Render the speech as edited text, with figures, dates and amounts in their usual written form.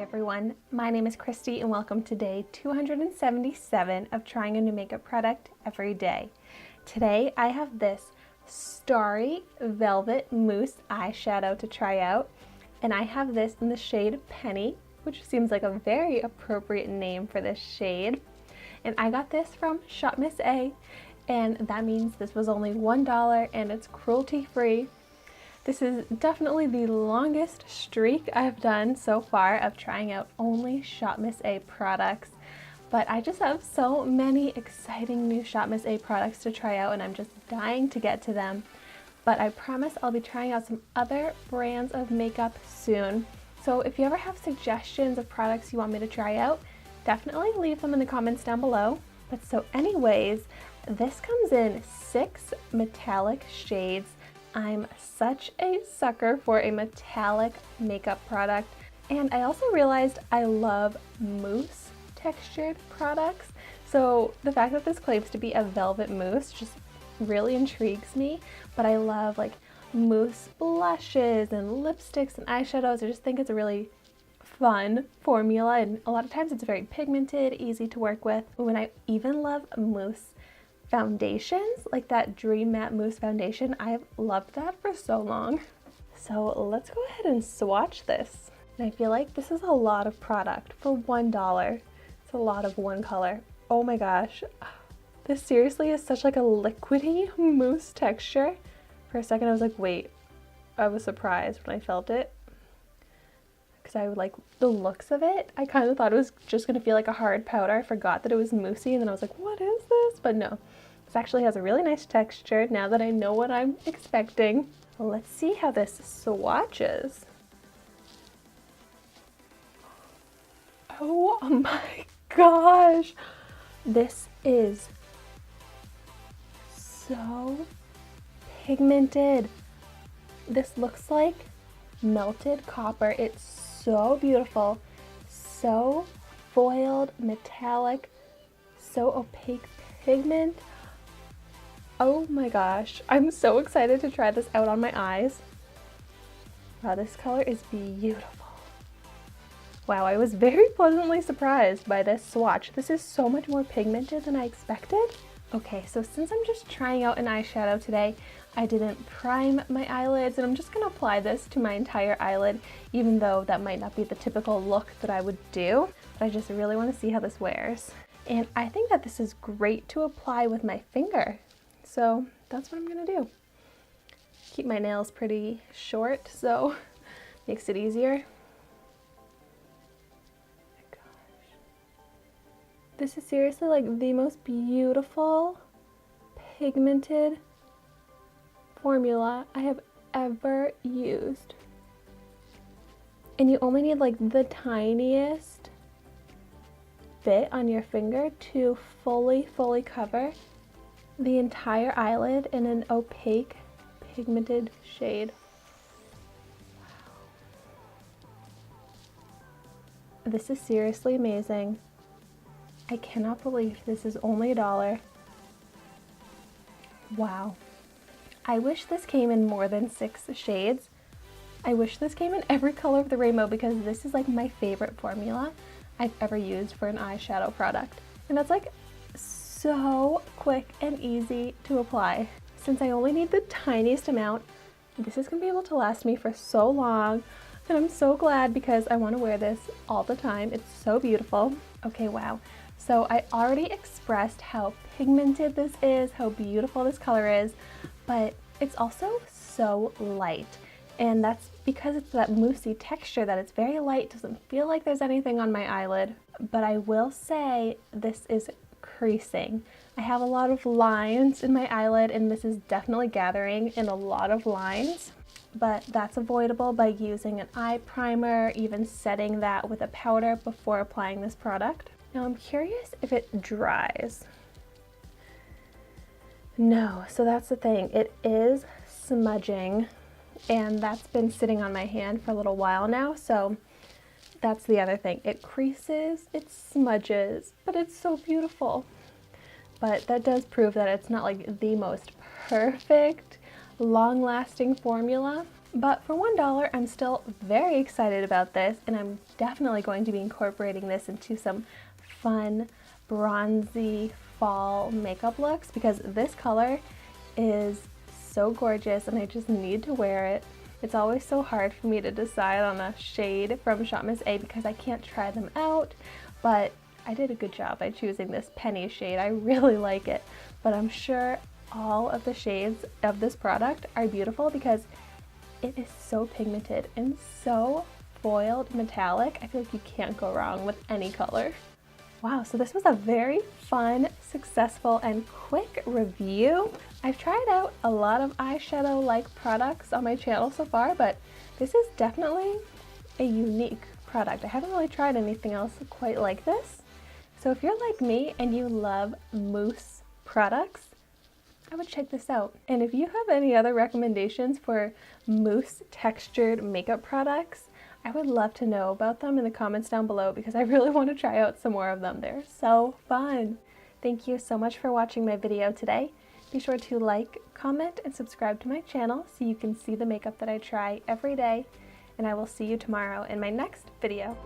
everyone, my name is Christy and welcome to day 277 of trying a new makeup product every day. Today I have this Starry Velvet Mousse eyeshadow to try out, and I have this in the shade Penny, which seems like a very appropriate name for this shade. And I got this from ShopMissA, and that means this was only $1 and it's cruelty free. This is definitely the longest streak I've done so far of trying out only ShopMissA products, but I just have so many exciting new ShopMissA products to try out and I'm just dying to get to them. But I promise I'll be trying out some other brands of makeup soon. So if you ever have suggestions of products you want me to try out, definitely leave them in the comments down below. But so anyways, this comes in 6 metallic shades. I'm such a sucker for a metallic makeup product, and I also realized I love mousse textured products, so the fact that this claims to be a velvet mousse just really intrigues me. But I love like mousse blushes and lipsticks and eyeshadows. I just think it's a really fun formula, and a lot of times it's very pigmented, easy to work with. When I even love mousse foundations, like that Dream Matte Mousse foundation. I've loved that for so long. So let's go ahead and swatch this. And I feel like this is a lot of product for $1. It's a lot of one color. Oh my gosh. This seriously is such like a liquidy mousse texture. For a second I was like, wait, I was surprised when I felt it, because I like the looks of it. I kind of thought it was just gonna feel like a hard powder. I forgot that it was moussey, and then I was like, what is this? But no, this actually has a really nice texture now that I know what I'm expecting. Well, let's see how this swatches. Oh my gosh, this is so pigmented. This looks like melted copper. It's so beautiful, so foiled, metallic, so opaque pigment. Oh my gosh, I'm so excited to try this out on my eyes. Wow, this color is beautiful. Wow, I was very pleasantly surprised by this swatch. This is so much more pigmented than I expected. Okay, so since I'm just trying out an eyeshadow today, I didn't prime my eyelids, and I'm just going to apply this to my entire eyelid, even though that might not be the typical look that I would do. But I just really want to see how this wears. And I think that this is great to apply with my finger. So that's what I'm going to do. Keep my nails pretty short, so makes it easier. This is seriously like the most beautiful pigmented formula I have ever used. And you only need like the tiniest bit on your finger to fully cover the entire eyelid in an opaque pigmented shade. Wow. This is seriously amazing. I cannot believe this is only $1. Wow. I wish this came in more than 6 shades. I wish this came in every color of the rainbow, because this is like my favorite formula I've ever used for an eyeshadow product. And that's like so quick and easy to apply. Since I only need the tiniest amount, this is gonna be able to last me for so long. And I'm so glad, because I want to wear this all the time. It's so beautiful. Okay, wow. So I already expressed how pigmented this is, how beautiful this color is, but it's also so light. And that's because it's that moussey texture, that it's very light, doesn't feel like there's anything on my eyelid. But I will say this is creasing. I have a lot of lines in my eyelid, and this is definitely gathering in a lot of lines. But that's avoidable by using an eye primer, even setting that with a powder before applying this product. Now I'm curious if it dries. No, so that's the thing. It is smudging, and that's been sitting on my hand for a little while now, so that's the other thing. It creases, it smudges, but it's so beautiful. But that does prove that it's not like the most perfect, long-lasting formula. But for $1, I'm still very excited about this, and I'm definitely going to be incorporating this into some fun, bronzy fall makeup looks because this color is so gorgeous and I just need to wear it. It's always so hard for me to decide on a shade from ShopMissA because I can't try them out, but I did a good job by choosing this penny shade. I really like it, but I'm sure all of the shades of this product are beautiful because it is so pigmented and so foiled metallic. I feel like you can't go wrong with any color. Wow, so this was a very fun, successful, and quick review. I've tried out a lot of eyeshadow-like products on my channel so far, but this is definitely a unique product. I haven't really tried anything else quite like this. So if you're like me and you love mousse products, I would check this out. And if you have any other recommendations for mousse textured makeup products, I would love to know about them in the comments down below because I really want to try out some more of them. They're so fun. Thank you so much for watching my video today. Be sure to like, comment, and subscribe to my channel so you can see the makeup that I try every day. And I will see you tomorrow in my next video.